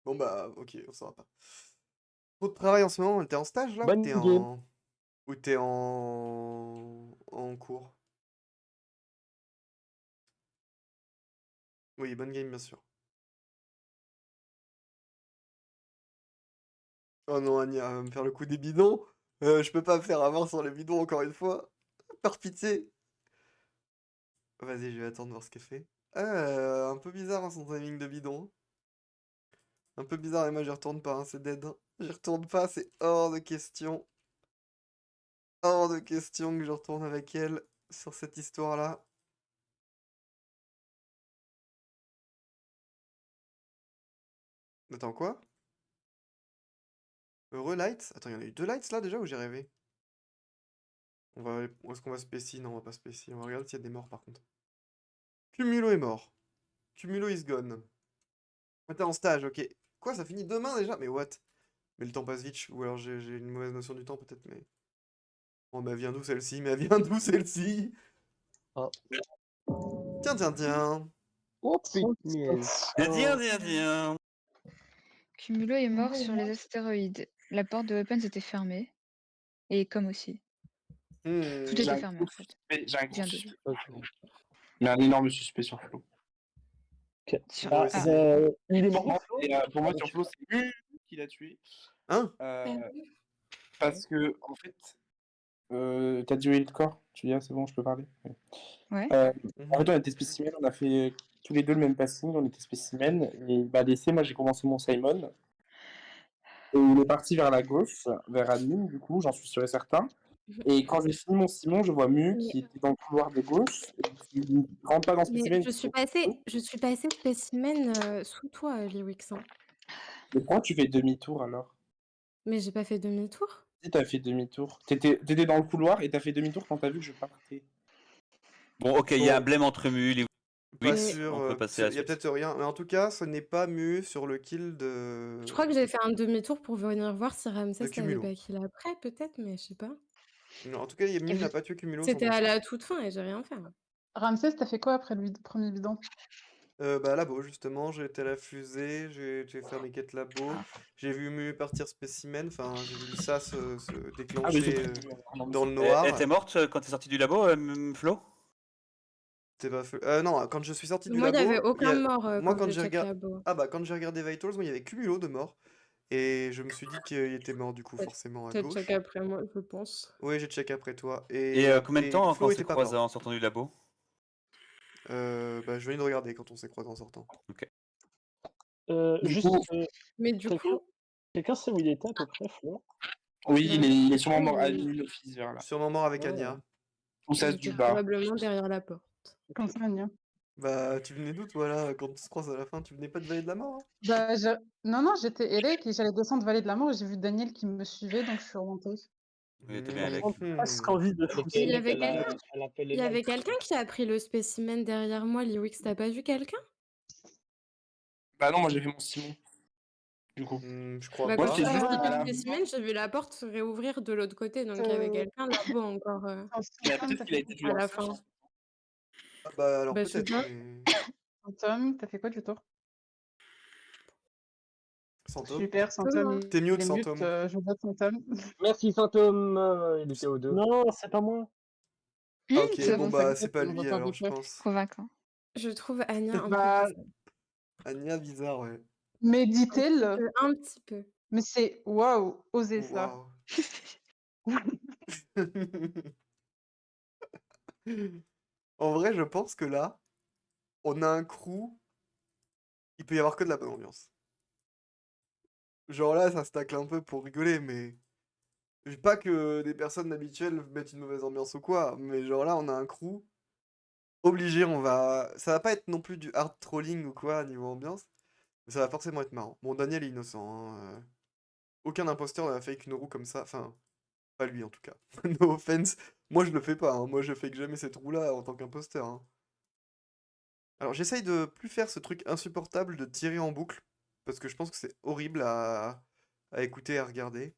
Bon bah, ok, on saura pas. Trop de travail en ce moment, t'es en stage là ou Bonne game. t'es en cours? Oui, bonne game bien sûr. Oh non, Anya va me faire le coup des bidons. Je peux pas me faire avoir sur les bidons encore une fois. Par pitié. Vas-y, je vais attendre voir ce qu'elle fait. Un peu bizarre hein, son timing de bidon. Un peu bizarre et moi j'y retourne pas, hein, c'est dead. Hein. J'y retourne pas, c'est hors de question. Hors de question que je retourne avec elle sur cette histoire-là. Attends, quoi? Heureux light? Attends, il y en a eu deux lights là déjà ou j'ai rêvé? Est-ce qu'on va spécier? Non, on va pas spécier. On va regarder s'il y a des morts par contre. Cumulo est mort. Cumulo is gone. Ah, t'es en stage, ok. Quoi, ça finit demain déjà? Mais what? Mais le temps passe vite, ou alors j'ai une mauvaise notion du temps peut-être, mais... Oh, mais elle vient d'où celle-ci? Mais elle vient d'où celle-ci? Ah. Tiens, tiens, tiens. Oh punaise. Tiens. Cumulo est mort sur les astéroïdes. La porte de Weapons était fermée. Et comme aussi. Tout Hmm. était fermé en fait. J'ai un gros Bien de suspect. Ok. Mais un énorme suspect sur Flo. Ok. Sur... Moi Ah, aussi. il est mort. Non, pour moi, Ah, sur Flo, c'est lui qui l'a tué. Hein? Parce que, en fait, t'as dit le corps? Tu dis, ah, c'est bon, je peux parler. Ouais. Ouais. En fait, on était spécimen, on a fait tous les deux le même passing, on était spécimen. Et bah, l'essai, moi, j'ai commencé mon Simon. Et il est parti vers la gauche, vers admin, du coup, j'en suis sûr et certain. Et quand j'ai fini mon Simon, je vois Mu qui était dans le couloir de gauche et qui ne rentre pas dans Mais spécimen. je suis passée spécimen sous toi, Liwix. Hein. Mais pourquoi tu fais demi-tour alors? Mais j'ai pas fait demi-tour. Si t'as fait demi-tour. T'étais dans le couloir et t'as fait demi-tour quand t'as vu que je partais. Bon, ok, il y a un Bon, blême entre Mule et pas Wix. sûr. On peut passer à la Il y a suite. peut-être rien. Mais en tout cas, ce n'est pas Mu sur le kill de... Je crois que j'ai fait un demi-tour pour venir voir si Ramsès de l'avait Cumulo. pas kill après, peut-être, mais je sais pas. Non, en tout cas, Mu n'a pas tué Cumulo sans C'était ton à kill. la toute fin et j'ai rien fait. Hein. Ramsès, t'as fait quoi après le premier bidon? Bah labo justement, j'ai été à la fusée, j'ai fait mes quêtes labo, j'ai vu Mu partir spécimen, enfin j'ai vu le SAS se Ah, mais déclencher non, mais dans le Elle noir. était morte quand t'es sorti du labo, Flo? C'est pas non, quand je suis sorti du Moi, il y avait labo, aucun mort moi quand quand j'ai j'ai check regardé... labo. Ah bah quand j'ai regardé Vitals, moi il y avait Cumulo de mort. Et je me suis dit qu'il était mort du coup forcément à T'as check gauche. après moi, je pense. Oui, j'ai check après toi. Et combien de Et temps quand Flo on s'est était pas croisés mort. en sortant du labo? Bah je viens de regarder quand on s'est croisés en sortant. Ok. Du Juste, coup, Mais du coup, quelqu'un sait où il était à peu près, Flo? oui, bah, il est sûrement oui, mort à admin office vers là. Sûrement mort avec Ah, Anya. Ou ça il se du était bas. probablement derrière la porte. Comme ça, Anya. Bah tu venais d'où toi là, quand on se croise à la fin, tu venais pas de Vallée de la Mort? Hein? Bah, non, j'étais Elec et j'allais descendre Vallée de la Mort et j'ai vu Daniel qui me suivait, donc je suis remontée. Oui, t'es bien, Je Alec. sens presque envie de Il foutre. y avait quelqu'un Elle appelle Il y les avait lights. quelqu'un qui a pris le spécimen derrière moi, Liwix, t'as pas vu quelqu'un? Bah non, moi j'ai fait mon Simon. Du coup. Je crois Bah, Moi quand je pas. suis j'étais juste sortie à du la spécimen, j'ai vu la porte se réouvrir de l'autre côté, donc il y avait quelqu'un là-bas encore Peut-être qu'il a été tué à en la flash. fin. Ah bah alors Bah, je sais peut-être, pas. mais... Fantôme, t'as fait quoi du tour? Fantôme? Super, Fantôme, T'es il mute, est mute, Fantôme. je vote Fantôme. Merci, Fantôme. Il était au 2. Non, c'est pas moi. Ah ok, C'est bon bon. bah c'est pas On lui va faire alors des je preuves. pense. Convaincant. Je trouve Anya un peu Bah, bizarre. Anya bizarre, ouais. mais dit-elle, Un petit peu. mais c'est waouh, osez ça. Waouh. En vrai, je pense que là, on a un crew, il peut y avoir que de la bonne ambiance. Genre là, ça se tacle un peu pour rigoler, mais... Pas que des personnes habituelles mettent une mauvaise ambiance ou quoi, mais genre là, on a un crew, obligé, on va... Ça va pas être non plus du hard trolling ou quoi, niveau ambiance, mais ça va forcément être marrant. Bon, Daniel est innocent, hein, aucun imposteur n'a fake une roue comme ça, enfin, pas lui en tout cas. No offense, moi je le fais pas, hein. Moi je fake jamais cette roue-là en tant qu'imposteur. Hein. Alors j'essaye de plus faire ce truc insupportable de tirer en boucle, parce que je pense que c'est horrible à écouter et à regarder.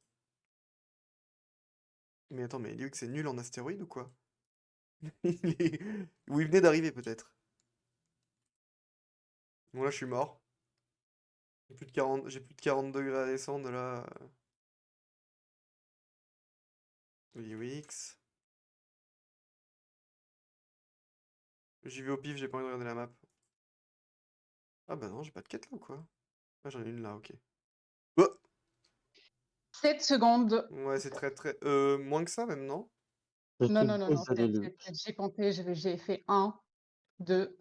Mais attends, mais Liu c'est nul en astéroïde ou quoi? Ou il venait d'arriver peut-être. Bon là je suis mort. J'ai plus de 40 degrés à descendre là. Liwix. J'y vais au pif, j'ai pas envie de regarder la map. Ah bah non, j'ai pas de quête là ou quoi? Ah, j'en ai une là, ok. Oh 7 secondes. ouais, c'est très. Moins que ça même, non? Non, non, non, non, j'ai compté, j'ai fait 1, 2,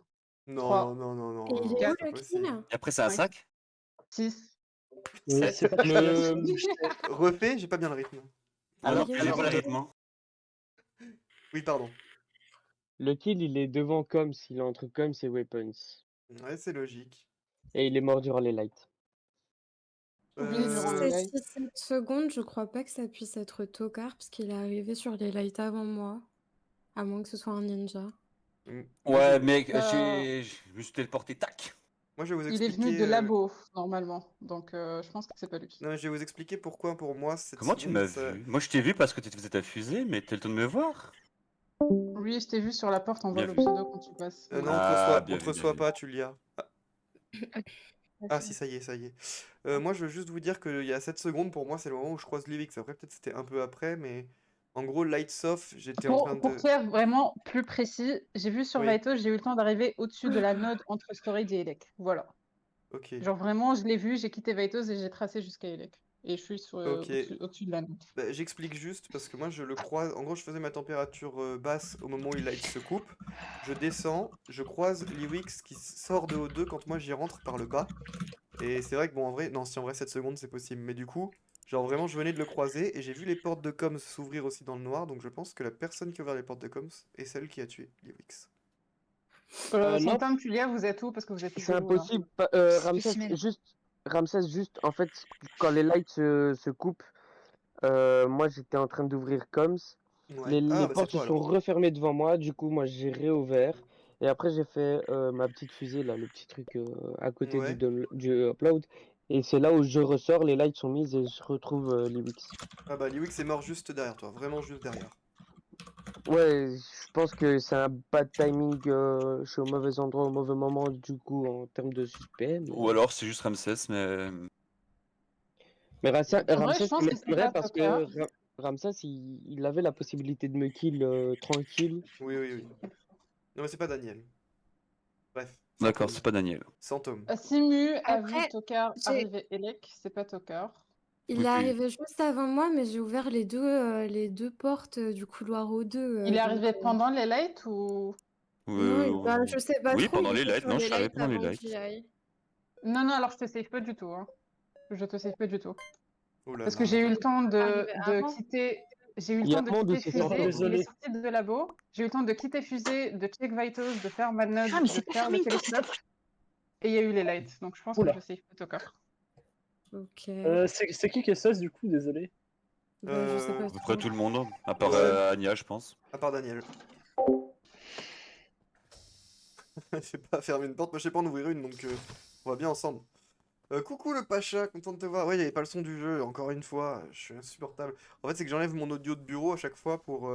Non, 3, non, non, non, Et il non, est où c'est pas le possible. kill? Et après, c'est un Ouais. sac? 6. C'est pas Refais, j'ai pas bien le rythme. Alors, il est j'ai où pas le le rythme. Hein. Oui, pardon. Le kill, il est devant Coms, il est entre Coms et Weapons. Ouais, c'est logique. Et il est mort durant les lights. Oui, durant les C'est lights. 6 secondes, je crois pas que ça puisse être Tokar, parce qu'il est arrivé sur les lights avant moi. À moins que ce soit un ninja. Moi, Ouais, mec, Euh, je me suis téléporté, tac. moi, je vais vous Il est venu expliquer. de labo, normalement. Donc, je pense que c'est pas lui. Non, mais je vais vous expliquer pourquoi pour moi cette Comment tu seconde, m'as ça... vu? Moi, je t'ai vu parce que tu faisais ta fusée, mais t'as le temps de me voir. Oui, je t'ai vu sur la porte, on voit Bien le vu. pseudo quand tu passes. non, Ah, on bien te vu, bien reçoit vu. pas, tu l'y as. Ah si, ça y est, ça y est. Moi, je veux juste vous dire qu'il y a 7 secondes, pour moi, c'est le moment où je croise Livix. Après, peut-être c'était un peu après, mais en gros, Lights Off, j'étais en train Pour de... faire vraiment plus précis, j'ai vu sur Oui, Vito, j'ai eu le temps d'arriver au-dessus de la node entre Storage et Elec. Voilà. ok. Genre vraiment, je l'ai vu, j'ai quitté Vitos et j'ai tracé jusqu'à Elec. Et je suis Ok. au-dessus de la node. Bah, j'explique juste, parce que moi, je le croise... En gros, je faisais ma température basse au moment où Lights se coupe. Je descends, je croise Liwix qui sort de O2 quand moi, j'y rentre par le bas. Et c'est vrai que, bon, en vrai... Non, si en vrai, 7 secondes, c'est possible. Mais du coup... Genre vraiment, je venais de le croiser et j'ai vu les portes de Coms s'ouvrir aussi dans le noir, donc je pense que la personne qui a ouvert les portes de Coms est celle qui a tué Liwix. Non, Santam, Tulia, vous êtes où? Parce que vous êtes c'est où là? impossible. Spécimen. Ramsès, juste, en fait, quand les lights se coupent, moi j'étais en train d'ouvrir Coms. Ouais. Les Ah, bah c'est portes se toi sont alors. refermées devant moi, du coup, moi j'ai réouvert. Et après, j'ai fait ma petite fusée, là, le petit truc à côté Ouais. du upload. Et c'est là où je ressors, les lights sont mises et je retrouve Liwix. Ah bah Liwix est mort juste derrière toi, vraiment juste derrière. Ouais, je pense que c'est un bad timing. Je suis au mauvais endroit au mauvais moment, du coup, en termes de suspect. Ou alors, c'est juste Ramsès, mais... Mais En vrai, je Ramsès, pense il que est c'est vrai pas parce Toka. que Ramsès, il avait la possibilité de me kill tranquille. Oui, oui, oui. Non mais c'est pas Daniel. Bref, D'accord, Santôme. c'est pas Daniel. Santôme. Simu a vu Après, Tokar j'ai... arriver Elec, c'est pas Tokar. il Oui, est puis... arrivé juste avant moi, mais j'ai ouvert les deux portes du couloir O2. Il est Donc, arrivé pendant les lights ou... non, bah, je sais pas Oui, trop, pendant il les était lights. sur Non, je les suis arrivé lights pendant les avant que lights. j'y aille. Non, non, alors je te save pas du tout. Hein. Je te save pas du tout. Oh là Parce que là. j'ai eu le temps Arrivé de avant. quitter... J'ai eu le Il y a temps un de monde où quitter c'est Fusée, Santôme. il est sorti de labo. J'ai eu le temps de quitter Fusée, de check Vitos, de faire ma node, Ah, mais de c'est pas faire le fermé une porte! télescope. Et il y a eu les lights. Donc je pense que je save pas Tokar. Ok. C'est qui est 16 du coup, désolé. Bah, je sais pas À peu près trop. tout le monde, à part Ouais. Anya, je pense. À part Daniel. J'ai pas fermé une porte, moi je sais pas en ouvrir une, donc on va bien ensemble. Coucou le Pacha, content de te voir. Ouais, il y avait pas le son du jeu, encore une fois, je suis insupportable. En fait, c'est que j'enlève mon audio de bureau à chaque fois pour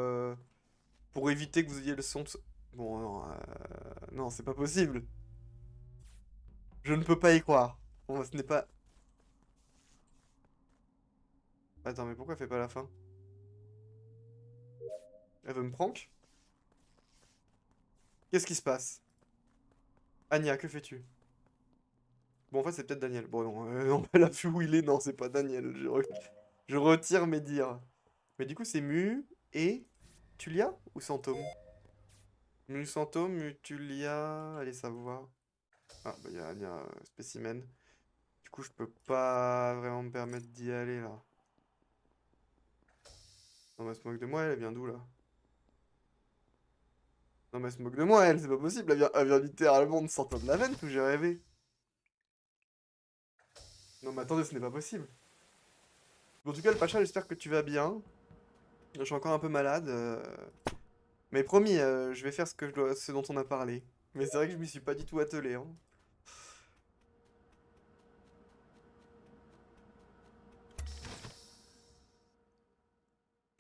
éviter que vous ayez le son. Bon, non, non, c'est pas possible. Je ne peux pas y croire. Bon, ce n'est pas... Attends, mais pourquoi elle fait pas la fin? Elle veut me prank? Qu'est-ce qui se passe? Anya, que fais-tu? Bon, en fait, c'est peut-être Daniel. Bon, non, non, elle a vu où il est. Non, c'est pas Daniel. Je retire mes dires. Mais du coup, c'est Mu et Tulia ou Santôme? Mu Santôme, Mu Tulia. Allez savoir. Ah, bah, il y a Anya Spécimen. Du coup, je peux pas vraiment me permettre d'y aller là. Non, mais elle se moque de moi, elle vient d'où là? Non, mais elle se moque de moi, elle, c'est pas possible. Elle vient littéralement de sortir de la veine, tout j'ai rêvé. Non, mais attendez, ce n'est pas possible. Bon, en tout cas, le Pacha, j'espère que tu vas bien. Je suis encore un peu malade. Mais promis, je vais faire ce dont on a parlé. Mais c'est vrai que je m'y suis pas du tout attelé, hein.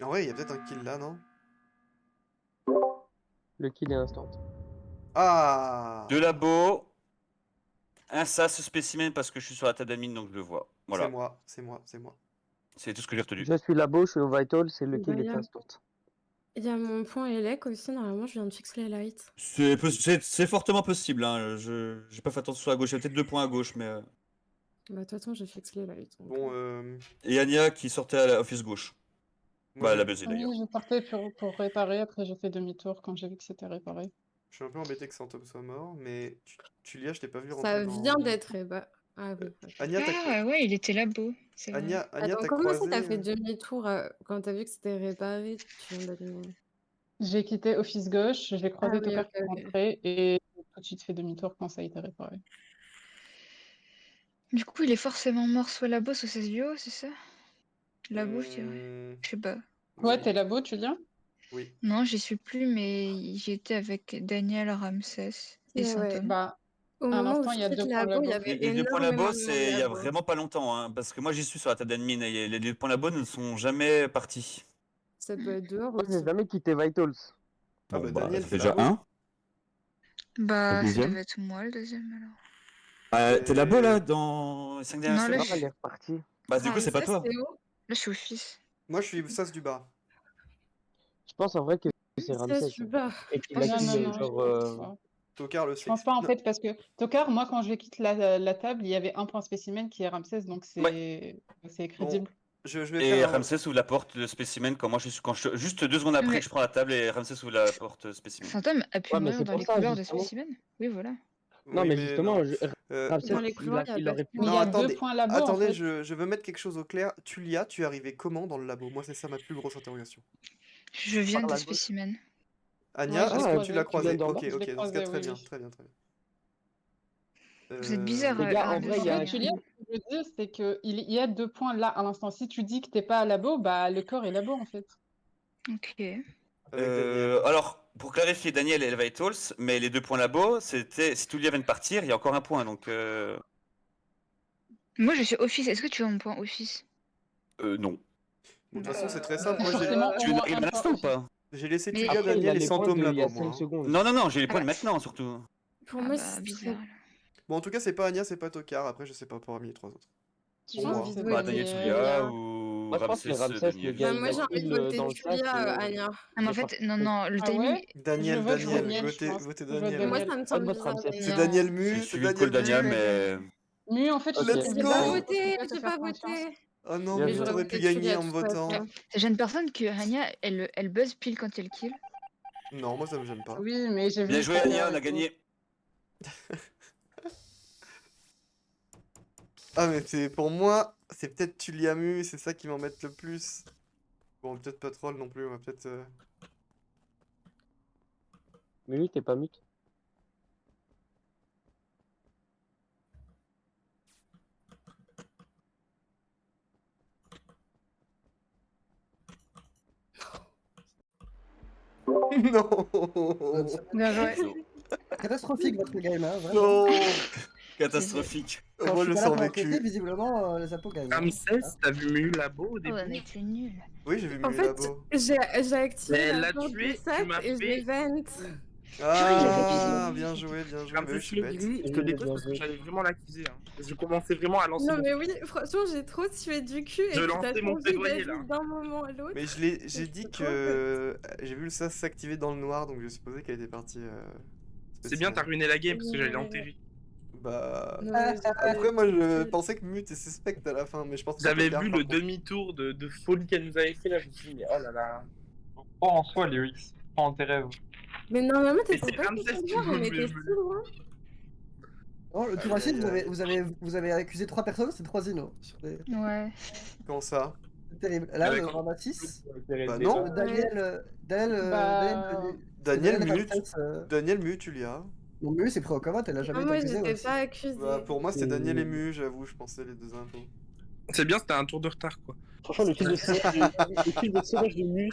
En vrai, il y a peut-être un kill là, non? Le kill est instant. Ah! Deux labos, un sas spécimen parce que je suis sur la table d'admin, donc je le vois. Voilà, C'est moi. c'est tout ce que j'ai retenu. Je suis labo, je suis au Vital, c'est Bah, lequel y est a- fast. Il y a mon point Elec aussi, normalement, je viens de fixer les lights. C'est fortement possible, hein. J'ai pas fait attention à gauche, il y a peut-être 2 points à gauche, mais. Bah, de toute façon, je fixe les lights. donc, Bon, Et Anya qui sortait à l'office gauche. moi, Bah, elle je- a buzzé d'ailleurs. Oui, je partais pour réparer, après j'ai fait demi-tour quand j'ai vu que c'était réparé. je suis un peu embêté que Santom soit mort, mais Tulia, je t'ai pas vu Ça rentrer dans... vient d'être Ah oui. ok. Anya, Ah ouais, il était labo. C'est vrai. Anya, Attends, t'as comment ça croisé... t'as fait demi-tour quand t'as vu que c'était réparé? Tu viens d'être mort. J'ai quitté office gauche, j'ai croisé oui, Tokar ok, qui ok. rentrait et j'ai tout de suite fait demi-tour quand ça a été réparé. Du coup, il est forcément mort soit labo, soit CSGO, c'est ça? Labo, je dirais. Je sais pas. Ouais, oui, t'es labo, tu viens? oui. Non, j'y suis plus, mais j'y étais avec Daniel, Ramsès et Ouais, ouais. Santom. Bah, Au à moment où l'instant, je il y a quitte 2 points labo, il y labo. avait Les 2 points énormément labo, de c'est il y a monde labo. vraiment pas longtemps, hein, parce que moi j'y suis sur la table d'admin et les 2 points labo ne sont jamais partis. Ça peut être dehors Moi, j'ai aussi. jamais quitté Vitals. Ah bah Daniel, ça t'es fait déjà labo. 1. Bah, ça deuxième devait être moi le deuxième alors. T'es labo là dans les 5 dernières Non, là, secondes? Ah, elle est repartie. Bah, du coup, c'est pas Ramsès, toi. c'est où? Là, je suis office. Moi, je suis Sas du bas. Je pense en vrai que c'est Ramsès. C'est super. Et qu'il pense a que Non, kill, non, non, je genre. pense pas. Tokar le Je sait. pense pas en Non, fait parce que Tokar, moi quand je quitte la table, il y avait un point spécimen qui est Ramsès, donc c'est crédible. je vais Et faire un... Ramsès ouvre la porte de spécimen quand moi je suis. Juste 2 secondes après Mais- que je prends la table et Ramsès ouvre la porte spécimen. Santom a pu Ouais, mais mourir c'est dans pour les ça, couloirs de justement. spécimen. Oui, voilà. Non, Oui, mais justement, non. Ramsès, Dans les couloirs, il y a il pas aurait de pu. Mais il y Non, a 2 attendez, points labo en attendez, fait. je veux mettre quelque chose au clair. Tulia, tu es arrivé comment dans le labo? Moi, c'est ça ma plus grosse interrogation. Je viens Par de la gauche. spécimen. Anya, je l'ai est-ce que tu croisé. l'as Tu croisé? viens d'en Ok, bas? Je l'ai ok, dans ce cas, croisé, très oui, bien, oui. très bien, très bien. Vous êtes bizarre. Les gars, en R2, vrai, il y a En fait, c'est- Julia, ce que je veux dire, c'est qu'il y a 2 points là à l'instant. Si tu dis que t'es pas à labo, bah le corps est labo en fait. Ok. Avec Daniel. Alors, pour clarifier, Daniel et Vitals, mais les 2 points labo, c'était. Si Tulia vient de partir, il y a encore un point, donc. Moi, je suis office. Est-ce que tu vois mon point office? Non. Bon, de toute façon, c'est très simple. Moi, Forcément, Tu au moins arrives un à l'instant ou point pas? j'ai laissé Mais- Tulia, Après, il a Daniel et les points Santom d'il y a là-bas, 5 moi. hein. secondes. Non, j'ai les points de bah. maintenant surtout. Pour Ah moi, bah, c'est bizarre. Bon, en tout cas, c'est pas Anya, c'est pas Tokar. Après, je sais pas parmi les 3 autres. Je Pour pense moi. que c'est Bah, Daniel Daniel. Tulia ou Moi, je pense que Ramsès Ramsès, le Daniel. gars, Bah, moi, il j'ai a envie de kill voter dans le sas. Tulia, Anya. Ah, mais en fait, non, le Ah timing. ouais? Daniel, Je vote Daniel, Daniel, je votez, pense. votez Je vote Daniel. Moi, Daniel. ça me Pas de semble votre bizarre. Ramsès. C'est Daniel. Daniel J'ai Mu, c'est suivi le call Daniel d'Anya, Mu. mais. Mu, en fait, je Ok. trouve Let's ça go! J'ai pas bizarre. voté, Pourquoi te j'ai faire pas confiance? voté. Oh non, Bien mais joué. j'aurais pu Tulia, gagner de en me toute votant. façon. Ça gêne personne que Anya, elle buzz pile quand elle kill. Non, moi, ça me gêne pas. Oui, mais j'ai vu Bien le joué, trailer Anya, on et a tout. gagné. Ah, mais c'est pour moi, c'est peut-être Tulia Mu, c'est ça qui m'embête le plus. Bon, peut-être pas troll non plus, on va peut-être. Mais lui, t'es pas mute. Non! Bien joué. Catastrophique votre game, hein, vraiment. Non! Catastrophique. Quand Moi, je je suis pas là sens pour enquêter, vécu. visiblement, les impôts gagnent. Ramsès, t'as vu Mu labo au Oh, début? mais c'est nul. Oui, j'ai vu En Mu fait, là-bas. j'ai activé Mais elle la l'a porte tué, du tu sac m'as et je fait- l'ai vent. Ah, bien joué, bien joué. Mais oui, Ramsès je suis bête. Legri, je te Oui, dépose bien parce que joué. j'allais vraiment l'accuser. Hein. Je commençais vraiment à lancer Non, mon... mais oui, franchement, j'ai trop tué du cul et Je puis lançais t'as mon changé plaidoyer, d'avis là. d'un moment à l'autre. Mais j'ai dit trop que j'ai vu le sas s'activer dans le noir, donc je supposais qu'elle était partie. C'est bien, t'as ruiné la game parce que j'allais Ouais. l'enterrer. Bah. Non, mais j'ai Après, moi, je tué. pensais que Mu était suspect à la fin, mais je pense pas J'avais Tokar, vu par le contre. demi-tour de folie qu'elle nous avait fait là, je me suis dit, mais oh là là. Pas en soi, Lyrics. Pas en tes rêves. Mais normalement, Mais t'étais c'est pas Ramsès si qui loin, on veut était si loin. Non, le tour Aïe, ici, aïe, vous avez accusé 3 personnes, c'est 3 Zino. Ouais. Comment ça? C'est terrible. Là, Avec le un- Ramatis, Bah non. Daniel, Bah, Daniel Mu, Ramsès, Daniel Mu, Tulia. non, Mu, c'est pris en commun, elle a jamais Ah, été moi, accusée j'étais aussi. pas accusée. Bah, pour moi, c'était Daniel et Mu, j'avoue, je pensais les deux infos. C'est bien, c'était un tour de retard quoi. Franchement, le kill de sauvage de Mus,